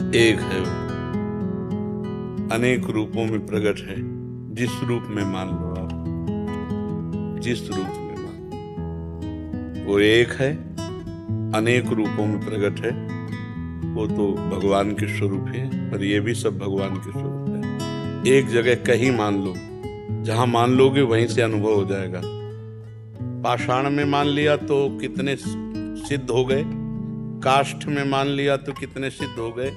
एक है वो, अनेक रूपों में प्रकट है। जिस रूप में मान लो आप, जिस रूप में मान, वो एक है, अनेक रूपों में प्रकट है। वो तो भगवान के स्वरूप है, पर ये भी सब भगवान के स्वरूप है। एक जगह कहीं मान लो, जहां मान लोगे वहीं से अनुभव हो जाएगा। पाषाण में मान लिया तो कितने सिद्ध हो गए, काष्ठ में मान लिया तो कितने सिद्ध हो गए,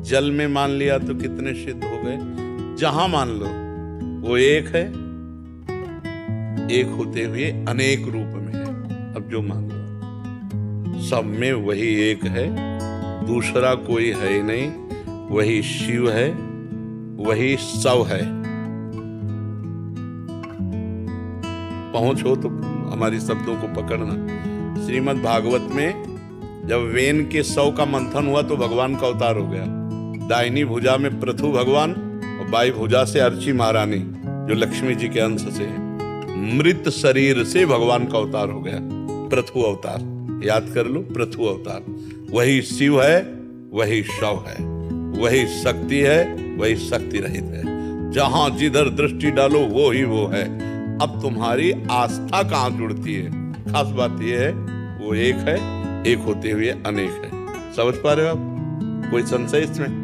जल में मान लिया तो कितने सिद्ध हो गए। जहां मान लो वो एक है, एक होते हुए अनेक रूप में है। अब जो मान लो सब में वही एक है, दूसरा कोई है ही नहीं। वही शिव है, वही सब है। पहुंच हो तो हमारी शब्दों को पकड़ना। श्रीमद् भागवत में जब वेन के 100 का मंथन हुआ तो भगवान का अवतार हो गया। दाहिनी भुजा में पृथु भगवान और बाई भुजा से अर्ची महारानी, जो लक्ष्मी जी के अंश से है। मृत शरीर से भगवान का अवतार हो गया, पृथु अवतार। याद कर लो, पृथु अवतार। वही शिव है, वही शव है, वही शक्ति है, वही शक्ति रहित है। जहां जिधर दृष्टि डालो वो ही वो है। अब तुम्हारी आस्था कहां जुड़ती है? खास बात यह है वो एक है, एक होते हुए अनेक है। समझ पा रहे हो आप? कोई संशय इसमें?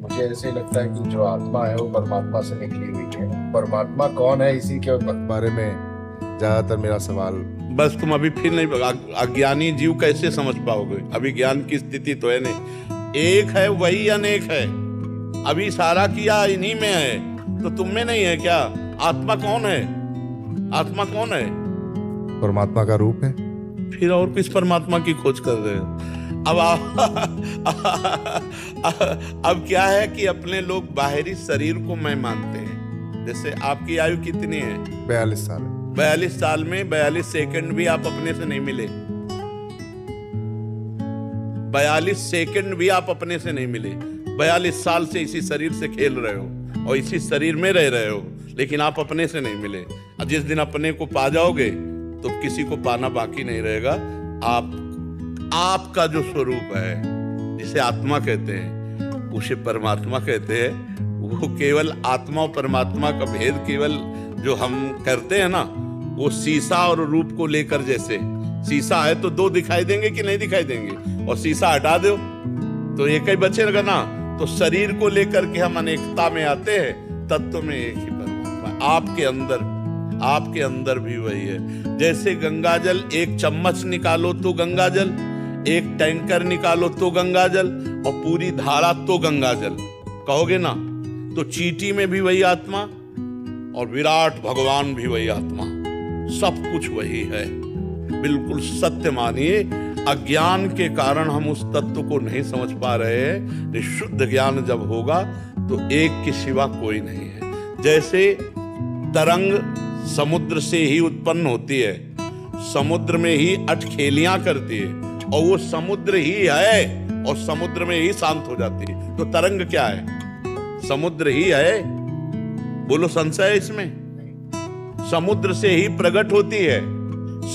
मुझे ऐसे ही लगता है कि जो आत्मा है वो परमात्मा से निकली हुई है। परमात्मा कौन है, इसी के बारे में ज्यादातर मेरा सवाल। बस तुम अभी फिर नहीं, अज्ञानी जीव कैसे समझ पाओगे? अभी ज्ञान की स्थिति तो है नहीं। एक है वही अनेक है। अभी सारा किया इन्हीं में है, तो तुम में नहीं है क्या? आत्मा कौन है? आत्मा कौन है? परमात्मा का रूप है। फिर और किस परमात्मा की खोज कर रहे हो? अब क्या है कि अपने लोग बाहरी शरीर को मैं मानते हैं। जैसे आपकी आयु कितनी है? 42 साल। 42 साल में 42 सेकंड भी आप अपने से नहीं मिले। 42 सेकंड भी आप अपने से नहीं मिले। 42 साल से इसी शरीर से खेल रहे हो और इसी शरीर में रह रहे हो, लेकिन आप अपने से नहीं मिले। और जिस दिन अपने को पा जाओगे तो किसी को पाना बाकी नहीं रहेगा। आपका जो स्वरूप है, जिसे आत्मा कहते हैं, उसे परमात्मा कहते हैं। वो केवल आत्मा और परमात्मा का भेद केवल जो हम करते हैं ना, वो शीशा और रूप को लेकर, जैसे शीशा है तो दो दिखाई देंगे कि नहीं दिखाई देंगे, और शीशा हटा दो तो एक ही बचेगा ना। तो शरीर को लेकर के हम अनेकता में आते हैं, तत्व में एक ही परमात्मा। आपके अंदर भी वही है। जैसे गंगाजल, एक चम्मच निकालो तो गंगाजल, एक टैंकर निकालो तो गंगाजल, और पूरी धारा तो गंगाजल कहोगे ना। तो चींटी में भी वही आत्मा और विराट भगवान भी वही आत्मा, सब कुछ वही है। बिल्कुल सत्य मानिए। अज्ञान के कारण हम उस तत्व को नहीं समझ पा रहे हैं। शुद्ध ज्ञान जब होगा तो एक के सिवा कोई नहीं है। जैसे तरंग समुद्र से ही उत्पन्न होती है, समुद्र में ही अटखेलियां करती है, और वो समुद्र ही है और समुद्र में ही शांत हो जाती है। तो तरंग क्या है? समुद्र ही है। बोलो, संशय है इसमें? समुद्र से ही प्रकट होती है,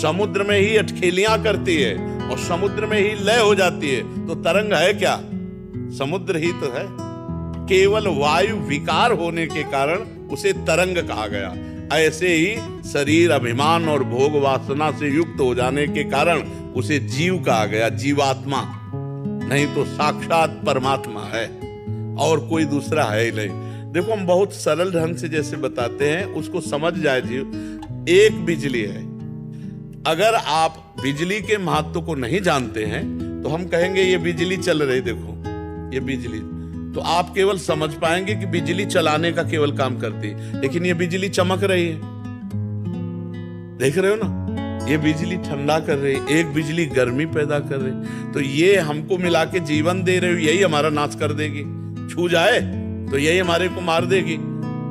समुद्र में ही अटखेलियां करती है, और समुद्र में ही लय हो जाती है। तो तरंग है क्या? समुद्र ही तो है। केवल वायु विकार होने के कारण उसे तरंग कहा गया। ऐसे ही शरीर अभिमान और भोग वासना से युक्त हो जाने के कारण उसे जीव कहा गया, जीवात्मा। नहीं तो साक्षात परमात्मा है और कोई दूसरा है ही नहीं। देखो, हम बहुत सरल ढंग से जैसे बताते हैं, उसको समझ जाए जीव। एक बिजली है। अगर आप बिजली के महत्व को नहीं जानते हैं तो हम कहेंगे ये बिजली चल रही, देखो ये बिजली, तो आप केवल समझ पाएंगे कि बिजली चलाने का केवल काम करती है, लेकिन ये बिजली चमक रही है। देख रहे हो ना, ये बिजली ठंडा कर रही है, एक बिजली गर्मी पैदा कर रही। तो ये हमको मिला के जीवन दे रही हो, यही हमारा नाश कर देगी। छू जाए तो यही हमारे को मार देगी।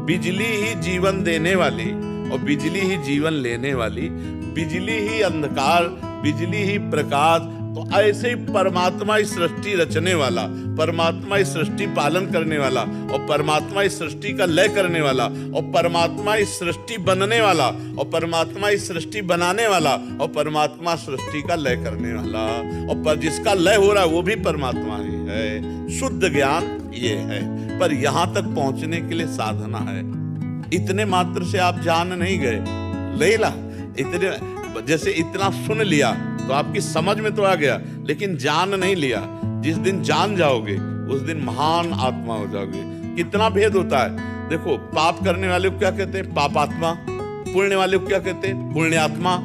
बिजली ही जीवन देने वाली और बिजली ही जीवन लेने वाली, बिजली ही अंधकार, बिजली ही प्रकाश, तो ऐसे ही परमात्मा इस सृष्टि रचने वाला, परमात्मा इस सृष्टि पालन करने वाला, और परमात्मा इस सृष्टि का लय करने वाला, और परमात्मा इस सृष्टि बनने वाला, और परमात्मा इस सृष्टि बनाने वाला, और परमात्मा सृष्टि का लय करने वाला, और पर जिसका लय हो रहा है वो भी परमात्मा ही है। शुद्ध ज्ञान ये है, पर यहां तक पहुंचने के लिए साधना है। इतने मात्र से आप जान नहीं गए, लेला इतने जैसे इतना सुन लिया तो आपकी समझ में तो आ गया, लेकिन जान नहीं लिया। जिस दिन जान जाओगे उस दिन महान आत्मा हो जाओगे। कितना भेद होता है। देखो, पाप करने वाले को क्या कहते हैं? पापात्मा। पुण्य वाले को क्या कहते हैं? पुण्यात्मा।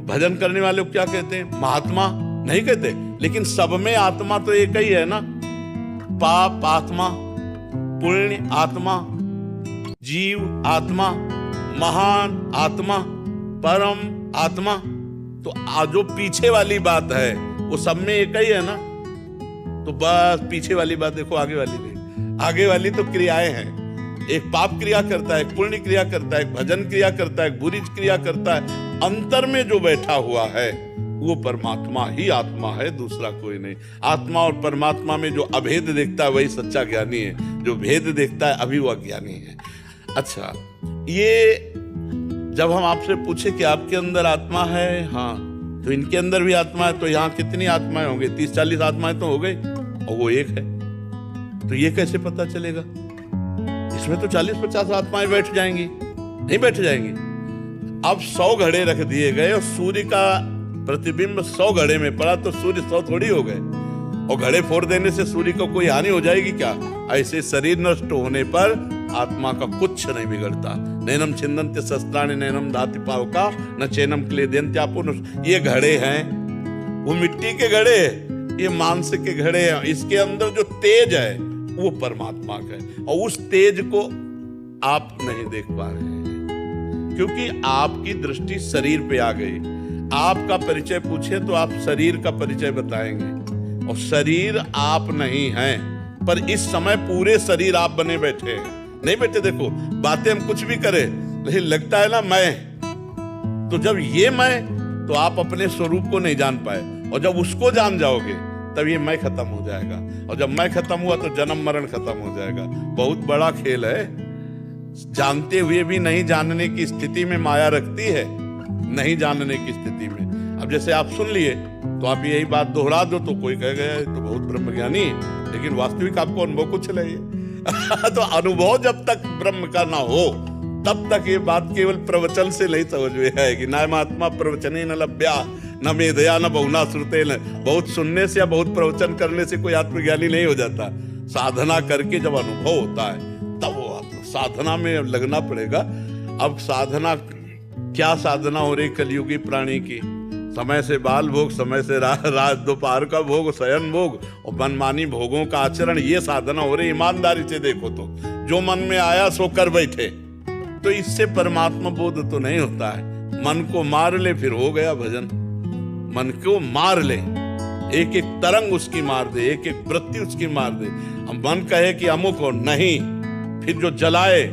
भजन करने वाले को क्या कहते हैं? महात्मा। नहीं कहते, लेकिन सब में आत्मा तो एक ही है ना। पाप आत्मा, पुण्य आत्मा, जीव आत्मा, महान आत्मा, परम आत्मा। तो जो पीछे वाली बात है वो सब में एक ही है ना। तो बस पीछे वाली बात देखो, आगे वाली नहीं। आगे वाली तो क्रियाएं हैं। एक पाप क्रिया करता है, एक पुण्य क्रिया करता है, एक भजन क्रिया करता है, एक बुरी क्रिया करता है। अंतर में जो बैठा हुआ है वो परमात्मा ही आत्मा है, दूसरा कोई नहीं। आत्मा और परमात्मा में जो अभेद देखता है वही सच्चा ज्ञानी है। जो भेद देखता है अभी वो अज्ञानी है। अच्छा, ये जब हम आपसे पूछे कि आपके अंदर आत्मा है, हाँ, तो इनके अंदर भी आत्मा है, तो यहाँ कितनी आत्माएं होंगी? 30-40 आत्माएं तो हो गई, और वो एक है। तो ये कैसे पता चलेगा? इसमें तो 40-50 आत्माएं बैठ जाएंगी, नहीं बैठ जाएंगी। अब 100 घड़े रख दिए गए और सूर्य का प्रतिबिंब 100 घड़े में पड़ा, तो सूर्य 100 थोड़ी हो गए। और घड़े फोड़ देने से सूर्य को कोई हानि हो जाएगी क्या? ऐसे शरीर नष्ट होने पर आत्मा का कुछ नहीं बिगड़ता। नैनम छिन्दन्ति शस्त्राणि नैनम दाति पावका न चैनम क्लेदयन्त्यापो। ये घड़े हैं, वो मिट्टी के घड़े, ये मांस के घड़े हैं। इसके अंदर जो तेज है वो परमात्मा का है, और उस तेज को आप नहीं देख पा रहे हैं क्योंकि आपकी दृष्टि शरीर पे आ गई। आपका परिचय पूछे तो आप शरीर का परिचय बताएंगे, और शरीर आप नहीं हैं। पर इस समय पूरे शरीर आप बने बैठे हैं। नहीं बैठे, देखो बातें हम कुछ भी करें, लेकिन लगता है ना मैं। तो जब ये मैं, तो आप अपने स्वरूप को नहीं जान पाए, और जब उसको जान जाओगे तब ये मैं खत्म हो जाएगा, और जब मैं खत्म हुआ तो जन्म मरण खत्म हो जाएगा। बहुत बड़ा खेल है। जानते हुए भी नहीं जानने की स्थिति में माया रखती है, नहीं जानने की स्थिति में। अब जैसे आप सुन लिए तो आप यही बात दोहरा दो तो कोई कह गया तो बहुत ब्रह्मज्ञानी, लेकिन वास्तविक आपको अनुभव कुछ नहीं है। तो अनुभव जब तक ब्रह्म का ना हो तब तक ये बात केवल प्रवचन से नहीं समझ में आएगी। नायमात्मा प्रवचने न लभ्या न मेधया न बहुना श्रुते न। बहुत सुनने से या बहुत प्रवचन करने से कोई आत्मज्ञानी नहीं हो जाता। साधना करके जब अनुभव होता है तब वो आता। साधना में लगना पड़ेगा। अब साधना क्या साधना हो रही कलयुगी प्राणी की? समय से बाल भोग, समय से रात दोपहर का भोग, शयन भोग और मनमानी भोगों का आचरण, ये साधना हो रही। ईमानदारी से देखो तो जो मन में आया सो कर बैठे, तो इससे परमात्मा बोध तो नहीं होता है। मन को मार ले फिर हो गया भजन। मन को मार ले, एक एक तरंग उसकी मार दे, एक एक वृत्ति उसकी मार दे। हम मन कहे कि अमुक हो नहीं, फिर जो जलाए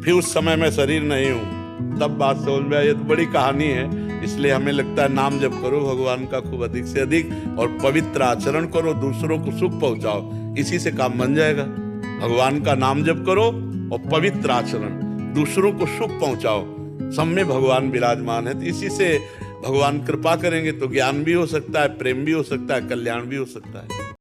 फिर उस समय मैं शरीर नहीं हूं, तब बात समझ में आई। ये तो बड़ी कहानी है। इसलिए हमें लगता है नाम जप करो भगवान का खूब अधिक से अधिक, और पवित्र आचरण करो, दूसरों को सुख पहुंचाओ, इसी से काम बन जाएगा। भगवान का नाम जप करो और पवित्र आचरण, दूसरों को सुख पहुंचाओ, सब में भगवान विराजमान है। तो इसी से भगवान कृपा करेंगे तो ज्ञान भी हो सकता है, प्रेम भी हो सकता है, कल्याण भी हो सकता है।